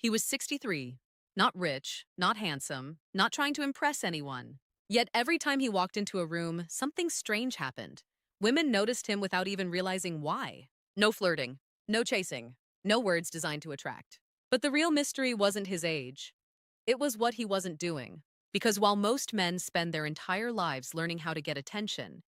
He was 63, not rich, not handsome, not trying to impress anyone. Yet every time he walked into a room, something strange happened. Women noticed him without even realizing why. No flirting, no chasing, no words designed to attract. But the real mystery wasn't his age. It was what he wasn't doing. Because while most men spend their entire lives learning how to get attention,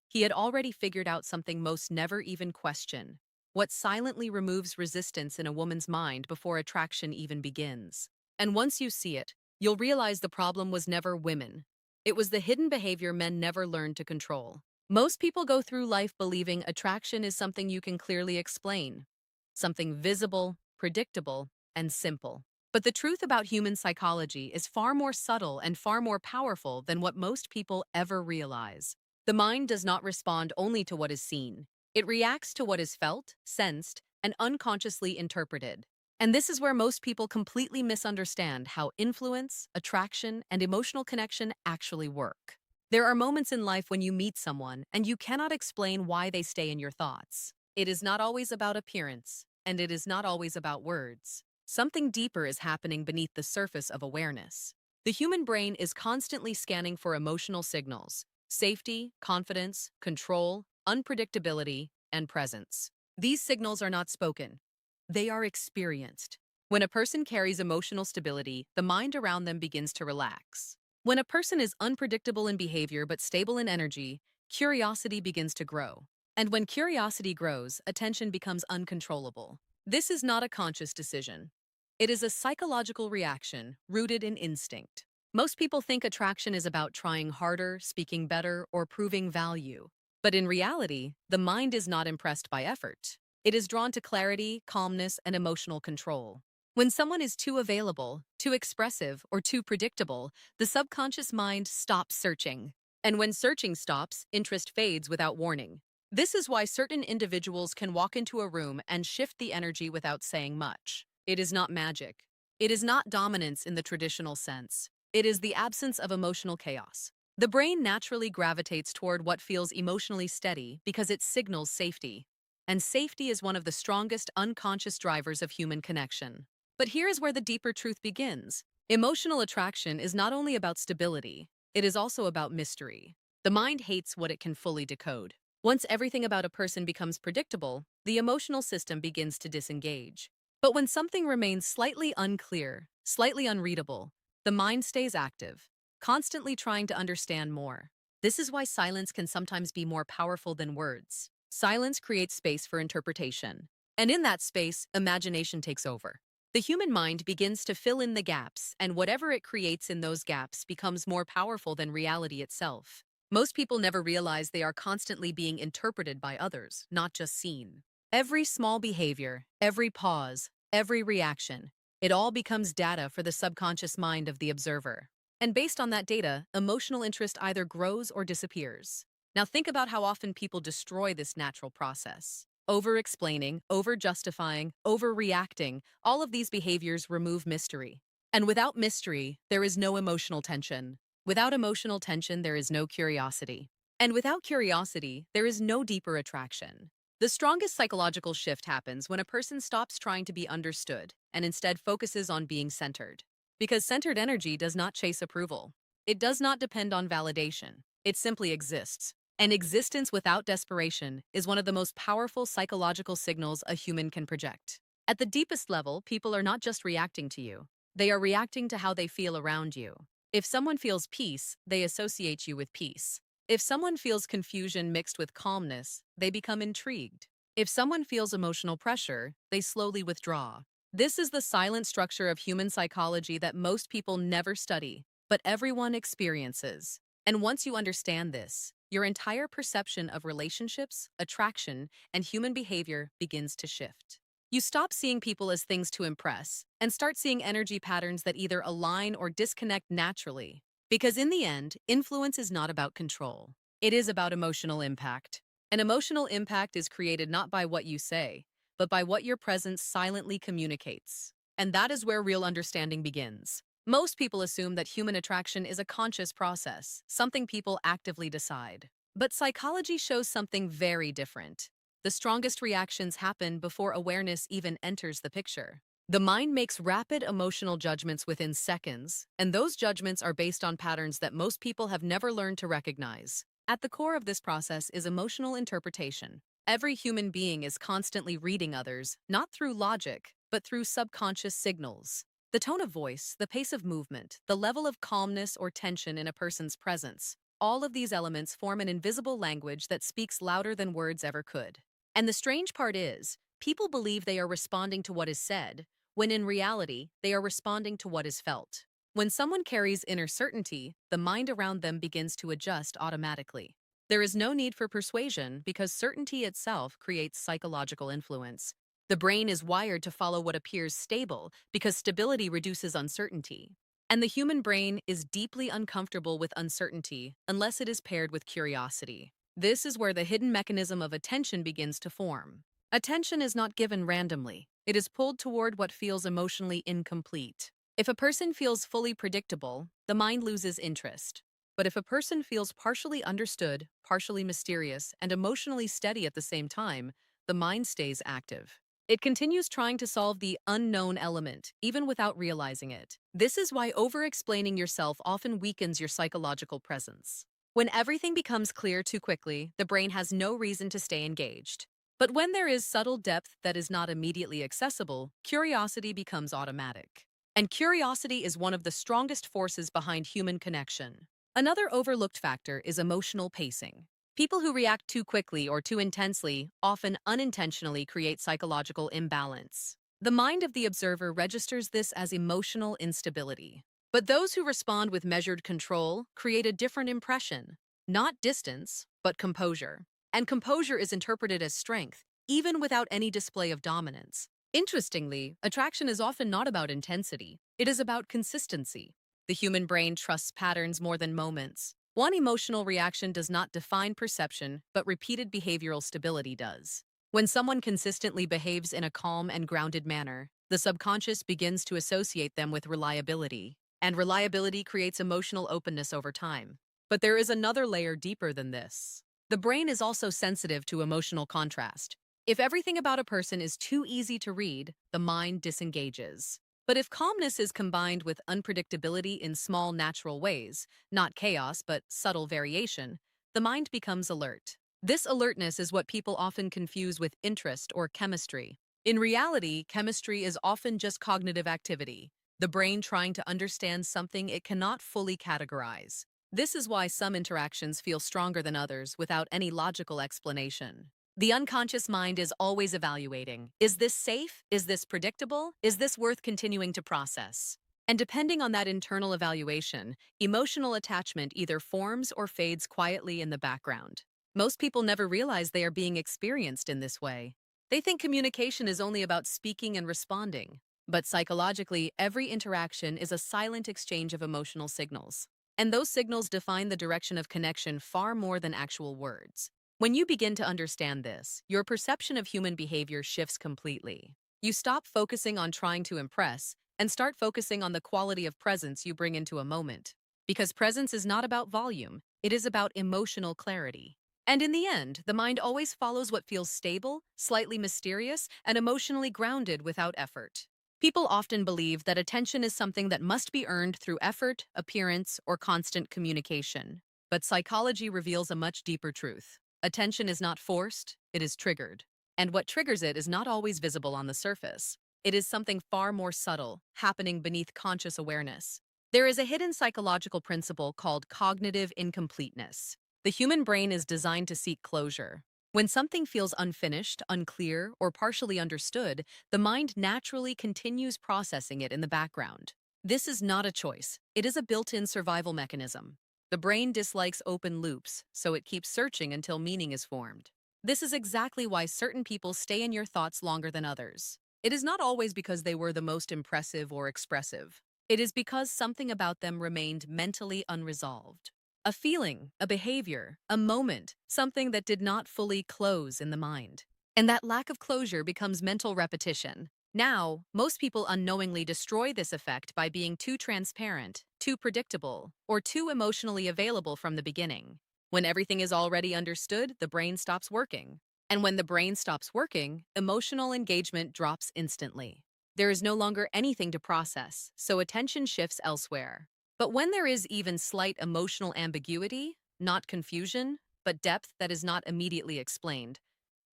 he had already figured out something most never even question: what silently removes resistance in a woman's mind before attraction even begins. And once you see it, you'll realize the problem was never women. It was the hidden behavior men never learned to control. Most people go through life believing attraction is something you can clearly explain, something visible, predictable, and simple. But the truth about human psychology is far more subtle and far more powerful than what most people ever realize. The mind does not respond only to what is seen. It reacts to what is felt, sensed, and unconsciously interpreted. And this is where most people completely misunderstand how influence, attraction, and emotional connection actually work. There are moments in life when you meet someone and you cannot explain why they stay in your thoughts. It is not always about appearance, and it is not always about words. Something deeper is happening beneath the surface of awareness. The human brain is constantly scanning for emotional signals: safety, confidence, control, unpredictability, and presence. These signals are not spoken. They are experienced. When a person carries emotional stability, the mind around them begins to relax. When a person is unpredictable in behavior but stable in energy, curiosity begins to grow. And when curiosity grows, attention becomes uncontrollable. This is not a conscious decision. It is a psychological reaction rooted in instinct. Most people think attraction is about trying harder, speaking better, or proving value. But in reality, the mind is not impressed by effort. It is drawn to clarity, calmness, and emotional control. When someone is too available, too expressive, or too predictable, the subconscious mind stops searching. And when searching stops, interest fades without warning. This is why certain individuals can walk into a room and shift the energy without saying much. It is not magic. It is not dominance in the traditional sense. It is the absence of emotional chaos. The brain naturally gravitates toward what feels emotionally steady because it signals safety. And safety is one of the strongest unconscious drivers of human connection. But here is where the deeper truth begins. Emotional attraction is not only about stability, it is also about mystery. The mind hates what it can fully decode. Once everything about a person becomes predictable, the emotional system begins to disengage. But when something remains slightly unclear, slightly unreadable, the mind stays active, constantly trying to understand more. This is why silence can sometimes be more powerful than words. Silence creates space for interpretation. And in that space, imagination takes over. The human mind begins to fill in the gaps, and whatever it creates in those gaps becomes more powerful than reality itself. Most people never realize they are constantly being interpreted by others, not just seen. Every small behavior, every pause, every reaction, it all becomes data for the subconscious mind of the observer. And based on that data, emotional interest either grows or disappears. Now think about how often people destroy this natural process. Over-explaining, over-justifying, overreacting, all of these behaviors remove mystery. And without mystery, there is no emotional tension. Without emotional tension, there is no curiosity. And without curiosity, there is no deeper attraction. The strongest psychological shift happens when a person stops trying to be understood and instead focuses on being centered. Because centered energy does not chase approval. It does not depend on validation. It simply exists. And existence without desperation is one of the most powerful psychological signals a human can project. At the deepest level, people are not just reacting to you. They are reacting to how they feel around you. If someone feels peace, they associate you with peace. If someone feels confusion mixed with calmness, they become intrigued. If someone feels emotional pressure, they slowly withdraw. This is the silent structure of human psychology that most people never study, but everyone experiences. And once you understand this, your entire perception of relationships, attraction, and human behavior begins to shift. You stop seeing people as things to impress and start seeing energy patterns that either align or disconnect naturally. Because in the end, influence is not about control. It is about emotional impact. And emotional impact is created not by what you say, but by what your presence silently communicates. And that is where real understanding begins. Most people assume that human attraction is a conscious process, something people actively decide. But psychology shows something very different. The strongest reactions happen before awareness even enters the picture. The mind makes rapid emotional judgments within seconds, and those judgments are based on patterns that most people have never learned to recognize. At the core of this process is emotional interpretation. Every human being is constantly reading others, not through logic, but through subconscious signals. The tone of voice, the pace of movement, the level of calmness or tension in a person's presence, all of these elements form an invisible language that speaks louder than words ever could. And the strange part is, people believe they are responding to what is said, when in reality, they are responding to what is felt. When someone carries inner certainty, the mind around them begins to adjust automatically. There is no need for persuasion because certainty itself creates psychological influence. The brain is wired to follow what appears stable because stability reduces uncertainty. And the human brain is deeply uncomfortable with uncertainty unless it is paired with curiosity. This is where the hidden mechanism of attention begins to form. Attention is not given randomly. It is pulled toward what feels emotionally incomplete. If a person feels fully predictable, the mind loses interest. But if a person feels partially understood, partially mysterious, and emotionally steady at the same time, the mind stays active. It continues trying to solve the unknown element, even without realizing it. This is why over-explaining yourself often weakens your psychological presence. When everything becomes clear too quickly, the brain has no reason to stay engaged. But when there is subtle depth that is not immediately accessible, curiosity becomes automatic. And curiosity is one of the strongest forces behind human connection. Another overlooked factor is emotional pacing. People who react too quickly or too intensely often unintentionally create psychological imbalance. The mind of the observer registers this as emotional instability. But those who respond with measured control create a different impression, not distance, but composure. And composure is interpreted as strength, even without any display of dominance. Interestingly, attraction is often not about intensity, it is about consistency. The human brain trusts patterns more than moments. One emotional reaction does not define perception, but repeated behavioral stability does. When someone consistently behaves in a calm and grounded manner, the subconscious begins to associate them with reliability, and reliability creates emotional openness over time. But there is another layer deeper than this. The brain is also sensitive to emotional contrast. If everything about a person is too easy to read, the mind disengages. But if calmness is combined with unpredictability in small natural ways, not chaos but subtle variation, the mind becomes alert. This alertness is what people often confuse with interest or chemistry. In reality, chemistry is often just cognitive activity, the brain trying to understand something it cannot fully categorize. This is why some interactions feel stronger than others without any logical explanation. The unconscious mind is always evaluating. Is this safe? Is this predictable? Is this worth continuing to process? And depending on that internal evaluation, emotional attachment either forms or fades quietly in the background. Most people never realize they are being experienced in this way. They think communication is only about speaking and responding. But psychologically, every interaction is a silent exchange of emotional signals. And those signals define the direction of connection far more than actual words. When you begin to understand this, your perception of human behavior shifts completely. You stop focusing on trying to impress and start focusing on the quality of presence you bring into a moment. Because presence is not about volume, it is about emotional clarity. And in the end, the mind always follows what feels stable, slightly mysterious, and emotionally grounded without effort. People often believe that attention is something that must be earned through effort, appearance, or constant communication. But psychology reveals a much deeper truth. Attention is not forced, it is triggered. And what triggers it is not always visible on the surface. It is something far more subtle, happening beneath conscious awareness. There is a hidden psychological principle called cognitive incompleteness. The human brain is designed to seek closure. When something feels unfinished, unclear, or partially understood, the mind naturally continues processing it in the background. This is not a choice. It is a built-in survival mechanism. The brain dislikes open loops, so it keeps searching until meaning is formed. This is exactly why certain people stay in your thoughts longer than others. It is not always because they were the most impressive or expressive. It is because something about them remained mentally unresolved. A feeling, a behavior, a moment, something that did not fully close in the mind. And that lack of closure becomes mental repetition. Now, most people unknowingly destroy this effect by being too transparent, too predictable, or too emotionally available from the beginning. When everything is already understood, the brain stops working. And when the brain stops working, emotional engagement drops instantly. There is no longer anything to process, so attention shifts elsewhere. But when there is even slight emotional ambiguity, not confusion, but depth that is not immediately explained,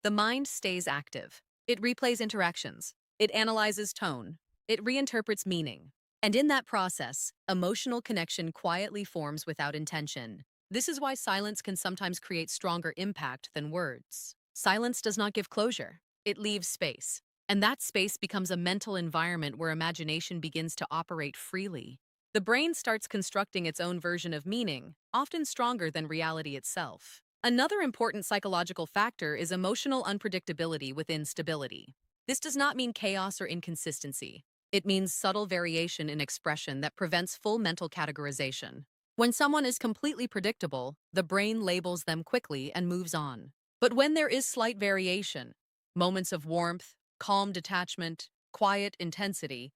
the mind stays active. It replays interactions. It analyzes tone. It reinterprets meaning. And in that process, emotional connection quietly forms without intention. This is why silence can sometimes create stronger impact than words. Silence does not give closure. It leaves space. And that space becomes a mental environment where imagination begins to operate freely. The brain starts constructing its own version of meaning, often stronger than reality itself. Another important psychological factor is emotional unpredictability within stability. This does not mean chaos or inconsistency. It means subtle variation in expression that prevents full mental categorization. When someone is completely predictable, the brain labels them quickly and moves on. But when there is slight variation, moments of warmth, calm detachment, quiet intensity,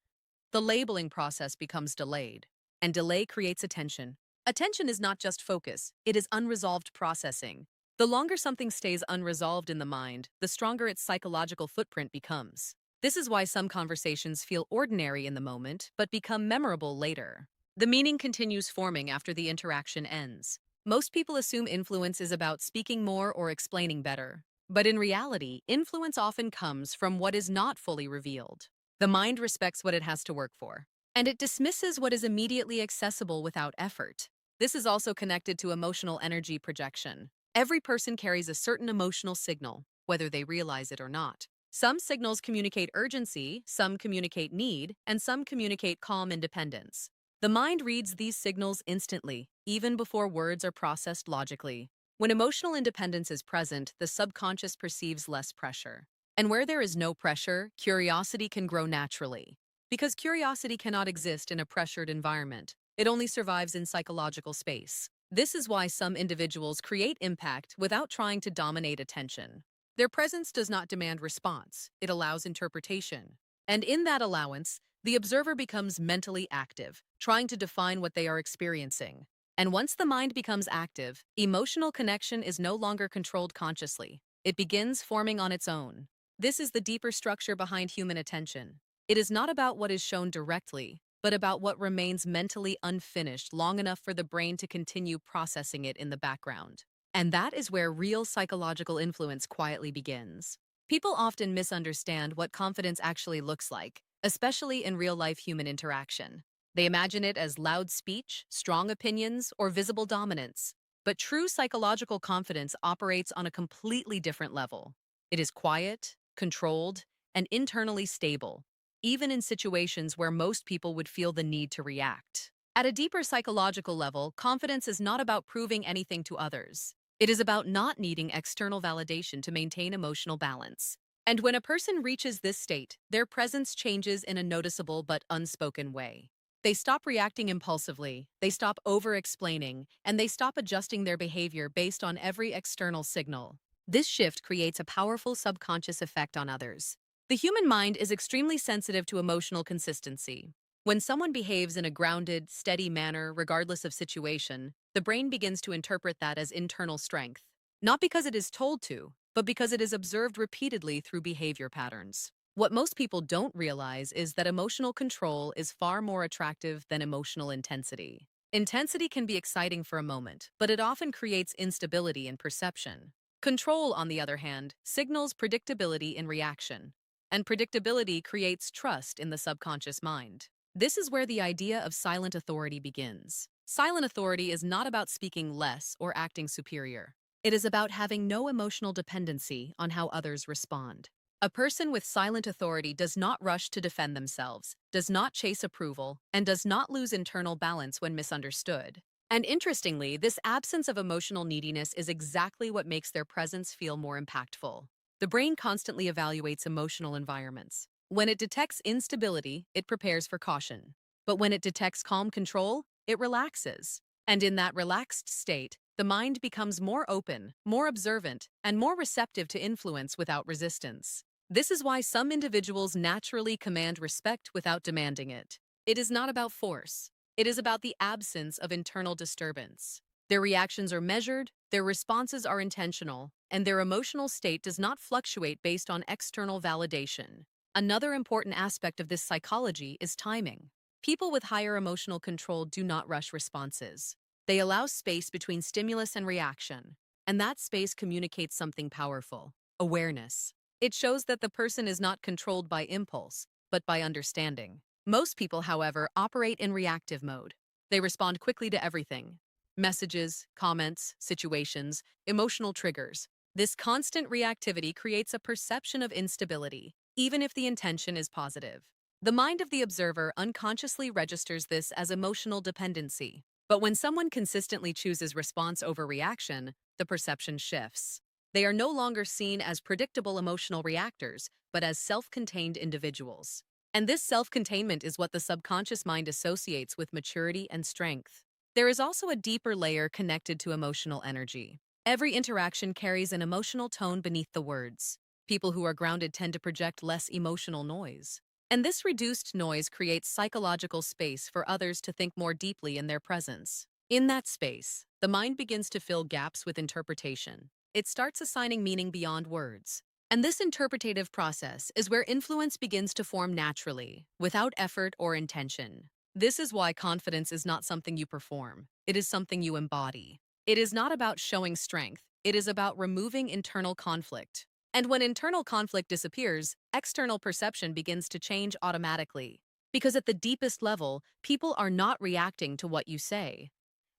the labeling process becomes delayed. And delay creates attention. Attention is not just focus, it is unresolved processing. The longer something stays unresolved in the mind, the stronger its psychological footprint becomes. This is why some conversations feel ordinary in the moment, but become memorable later. The meaning continues forming after the interaction ends. Most people assume influence is about speaking more or explaining better. But in reality, influence often comes from what is not fully revealed. The mind respects what it has to work for, and it dismisses what is immediately accessible without effort. This is also connected to emotional energy projection. Every person carries a certain emotional signal, whether they realize it or not. Some signals communicate urgency, some communicate need, and some communicate calm independence. The mind reads these signals instantly, even before words are processed logically. When emotional independence is present, the subconscious perceives less pressure. And where there is no pressure, curiosity can grow naturally. Because curiosity cannot exist in a pressured environment, it only survives in psychological space. This is why some individuals create impact without trying to dominate attention. Their presence does not demand response, it allows interpretation. And in that allowance, the observer becomes mentally active, trying to define what they are experiencing. And once the mind becomes active, emotional connection is no longer controlled consciously. It begins forming on its own. This is the deeper structure behind human attention. It is not about what is shown directly, but about what remains mentally unfinished long enough for the brain to continue processing it in the background. And that is where real psychological influence quietly begins. People often misunderstand what confidence actually looks like, especially in real-life human interaction. They imagine it as loud speech, strong opinions, or visible dominance. But true psychological confidence operates on a completely different level. It is quiet, controlled, and internally stable, even in situations where most people would feel the need to react. At a deeper psychological level, confidence is not about proving anything to others. It is about not needing external validation to maintain emotional balance. And when a person reaches this state, their presence changes in a noticeable but unspoken way. They stop reacting impulsively, they stop over-explaining, and they stop adjusting their behavior based on every external signal. This shift creates a powerful subconscious effect on others. The human mind is extremely sensitive to emotional consistency. When someone behaves in a grounded, steady manner, regardless of situation, the brain begins to interpret that as internal strength. Not because it is told to, but because it is observed repeatedly through behavior patterns. What most people don't realize is that emotional control is far more attractive than emotional intensity. Intensity can be exciting for a moment, but it often creates instability in perception. Control, on the other hand, signals predictability in reaction, and predictability creates trust in the subconscious mind. This is where the idea of silent authority begins. Silent authority is not about speaking less or acting superior. It is about having no emotional dependency on how others respond. A person with silent authority does not rush to defend themselves, does not chase approval, and does not lose internal balance when misunderstood. And interestingly, this absence of emotional neediness is exactly what makes their presence feel more impactful. The brain constantly evaluates emotional environments. When it detects instability, it prepares for caution. But when it detects calm control, it relaxes. And in that relaxed state, the mind becomes more open, more observant, and more receptive to influence without resistance. This is why some individuals naturally command respect without demanding it. It is not about force. It is about the absence of internal disturbance. Their reactions are measured, their responses are intentional, and their emotional state does not fluctuate based on external validation. Another important aspect of this psychology is timing. People with higher emotional control do not rush responses. They allow space between stimulus and reaction, and that space communicates something powerful: awareness. It shows that the person is not controlled by impulse, but by understanding. Most people, however, operate in reactive mode. They respond quickly to everything: messages, comments, situations, emotional triggers. This constant reactivity creates a perception of instability, even if the intention is positive. The mind of the observer unconsciously registers this as emotional dependency. But when someone consistently chooses response over reaction, the perception shifts. They are no longer seen as predictable emotional reactors, but as self-contained individuals. And this self-containment is what the subconscious mind associates with maturity and strength. There is also a deeper layer connected to emotional energy. Every interaction carries an emotional tone beneath the words. People who are grounded tend to project less emotional noise. And this reduced noise creates psychological space for others to think more deeply in their presence. In that space, the mind begins to fill gaps with interpretation. It starts assigning meaning beyond words. And this interpretative process is where influence begins to form naturally, without effort or intention. This is why confidence is not something you perform. It is something you embody. It is not about showing strength. It is about removing internal conflict. And when internal conflict disappears, external perception begins to change automatically. Because at the deepest level, people are not reacting to what you say.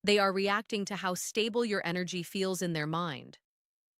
They are reacting to how stable your energy feels in their mind.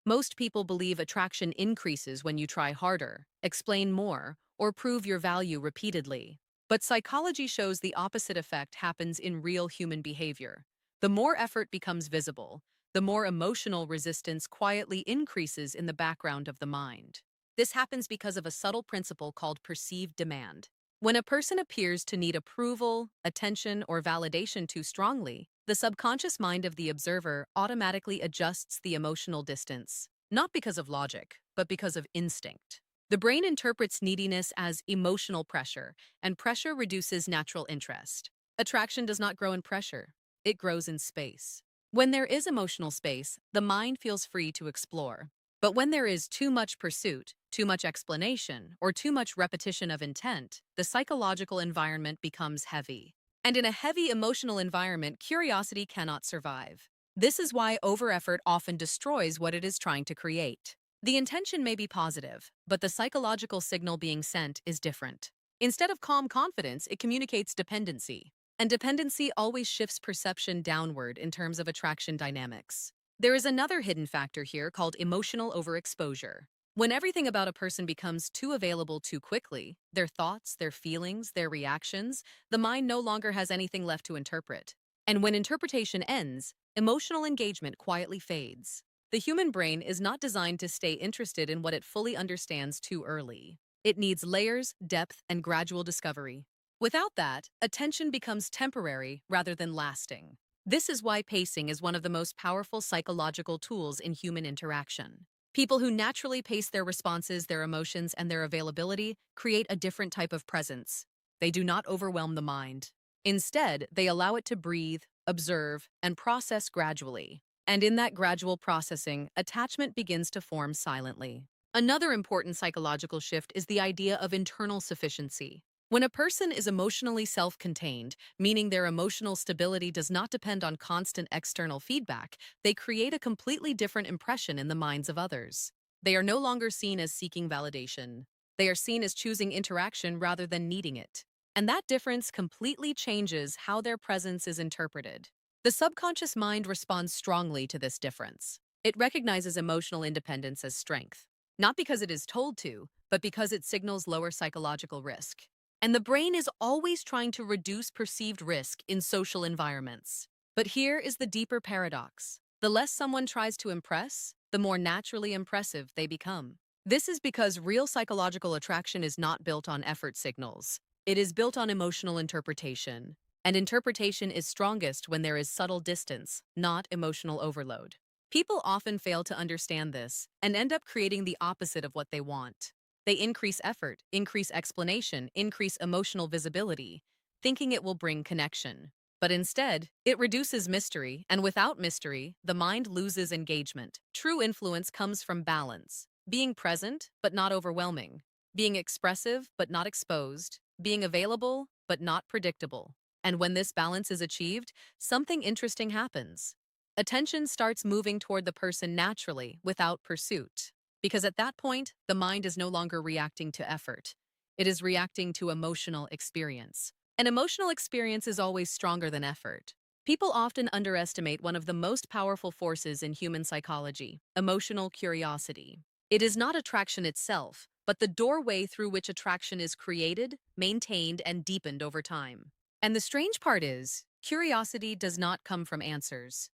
Most people believe attraction increases when you try harder, explain more, or prove your value repeatedly. But psychology shows the opposite effect happens in real human behavior. The more effort becomes visible, the more emotional resistance quietly increases in the background of the mind. This happens because of a subtle principle called perceived demand. When a person appears to need approval, attention, or validation too strongly, the subconscious mind of the observer automatically adjusts the emotional distance, not because of logic, but because of instinct. The brain interprets neediness as emotional pressure, and pressure reduces natural interest. Attraction does not grow in pressure, it grows in space. When there is emotional space, the mind feels free to explore. But when there is too much pursuit, too much explanation, or too much repetition of intent, the psychological environment becomes heavy. And in a heavy emotional environment, curiosity cannot survive. This is why overeffort often destroys what it is trying to create. The intention may be positive, but the psychological signal being sent is different. Instead of calm confidence, it communicates dependency. And dependency always shifts perception downward in terms of attraction dynamics. There is another hidden factor here called emotional overexposure. When everything about a person becomes too available too quickly, their thoughts, their feelings, their reactions, the mind no longer has anything left to interpret. And when interpretation ends, emotional engagement quietly fades. The human brain is not designed to stay interested in what it fully understands too early. It needs layers, depth, and gradual discovery. Without that, attention becomes temporary rather than lasting. This is why pacing is one of the most powerful psychological tools in human interaction. People who naturally pace their responses, their emotions, and their availability create a different type of presence. They do not overwhelm the mind. Instead, they allow it to breathe, observe, and process gradually. And in that gradual processing, attachment begins to form silently. Another important psychological shift is the idea of internal sufficiency. When a person is emotionally self-contained, meaning their emotional stability does not depend on constant external feedback, they create a completely different impression in the minds of others. They are no longer seen as seeking validation. They are seen as choosing interaction rather than needing it. And that difference completely changes how their presence is interpreted. The subconscious mind responds strongly to this difference. It recognizes emotional independence as strength, not because it is told to, but because it signals lower psychological risk. And the brain is always trying to reduce perceived risk in social environments. But here is the deeper paradox. The less someone tries to impress, the more naturally impressive they become. This is because real psychological attraction is not built on effort signals. It is built on emotional interpretation. And interpretation is strongest when there is subtle distance, not emotional overload. People often fail to understand this and end up creating the opposite of what they want. They increase effort, increase explanation, increase emotional visibility, thinking it will bring connection. But instead, it reduces mystery, and without mystery, the mind loses engagement. True influence comes from balance, being present but not overwhelming, being expressive but not exposed, being available but not predictable. And when this balance is achieved, something interesting happens. Attention starts moving toward the person naturally, without pursuit. Because at that point, the mind is no longer reacting to effort. It is reacting to emotional experience. An emotional experience is always stronger than effort. People often underestimate one of the most powerful forces in human psychology: emotional curiosity. It is not attraction itself, but the doorway through which attraction is created, maintained, and deepened over time. And the strange part is, curiosity does not come from answers.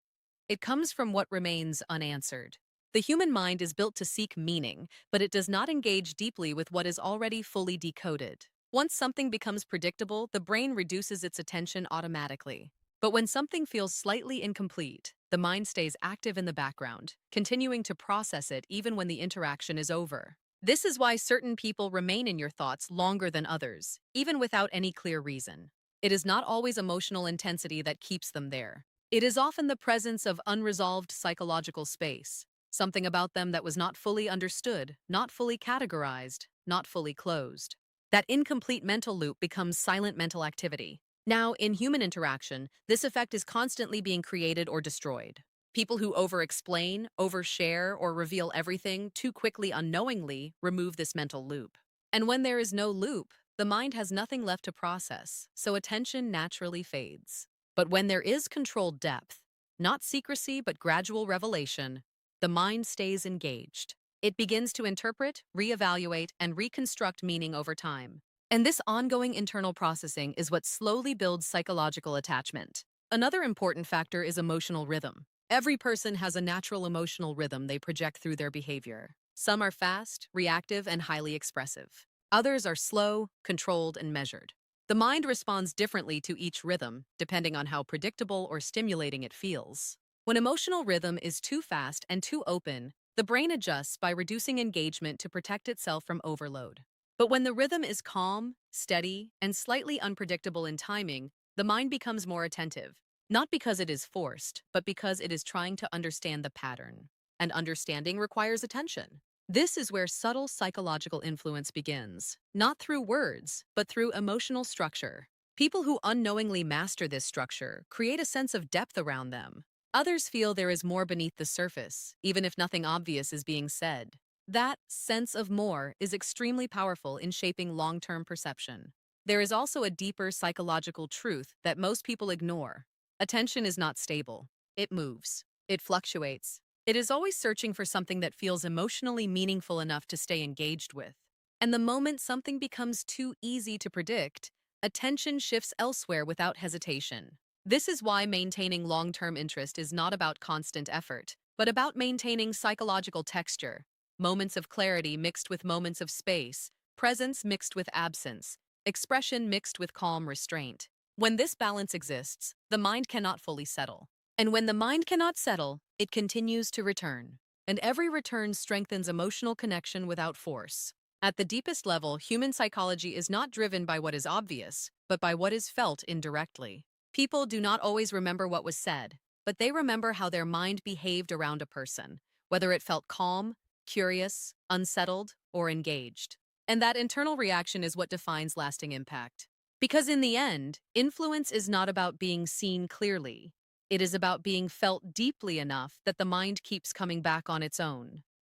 It comes from what remains unanswered. The human mind is built to seek meaning, but it does not engage deeply with what is already fully decoded. Once something becomes predictable, the brain reduces its attention automatically. But when something feels slightly incomplete, the mind stays active in the background, continuing to process it even when the interaction is over. This is why certain people remain in your thoughts longer than others, even without any clear reason. It is not always emotional intensity that keeps them there. It is often the presence of unresolved psychological space, something about them that was not fully understood, not fully categorized, not fully closed. That incomplete mental loop becomes silent mental activity. Now, in human interaction, this effect is constantly being created or destroyed. People who over-explain, overshare, or reveal everything too quickly unknowingly remove this mental loop. And when there is no loop, the mind has nothing left to process, so attention naturally fades. But when there is controlled depth, not secrecy but gradual revelation, the mind stays engaged. It begins to interpret, reevaluate, and reconstruct meaning over time. And this ongoing internal processing is what slowly builds psychological attachment. Another important factor is emotional rhythm. Every person has a natural emotional rhythm they project through their behavior. Some are fast, reactive, and highly expressive. Others are slow, controlled, and measured. The mind responds differently to each rhythm, depending on how predictable or stimulating it feels. When emotional rhythm is too fast and too open, the brain adjusts by reducing engagement to protect itself from overload. But when the rhythm is calm, steady, and slightly unpredictable in timing, the mind becomes more attentive, not because it is forced, but because it is trying to understand the pattern. And understanding requires attention. This is where subtle psychological influence begins, not through words, but through emotional structure. People who unknowingly master this structure create a sense of depth around them. Others feel there is more beneath the surface, even if nothing obvious is being said. That sense of more is extremely powerful in shaping long-term perception. There is also a deeper psychological truth that most people ignore. Attention is not stable. It moves. It fluctuates. It is always searching for something that feels emotionally meaningful enough to stay engaged with. And the moment something becomes too easy to predict, attention shifts elsewhere without hesitation. This is why maintaining long-term interest is not about constant effort, but about maintaining psychological texture. Moments of clarity mixed with moments of space, presence mixed with absence, expression mixed with calm restraint. When this balance exists, the mind cannot fully settle. And when the mind cannot settle, it continues to return. And every return strengthens emotional connection without force. At the deepest level, human psychology is not driven by what is obvious, but by what is felt indirectly. People do not always remember what was said, but they remember how their mind behaved around a person, whether it felt calm, curious, unsettled, or engaged. And that internal reaction is what defines lasting impact. Because in the end, influence is not about being seen clearly. It is about being felt deeply enough that the mind keeps coming back on its own.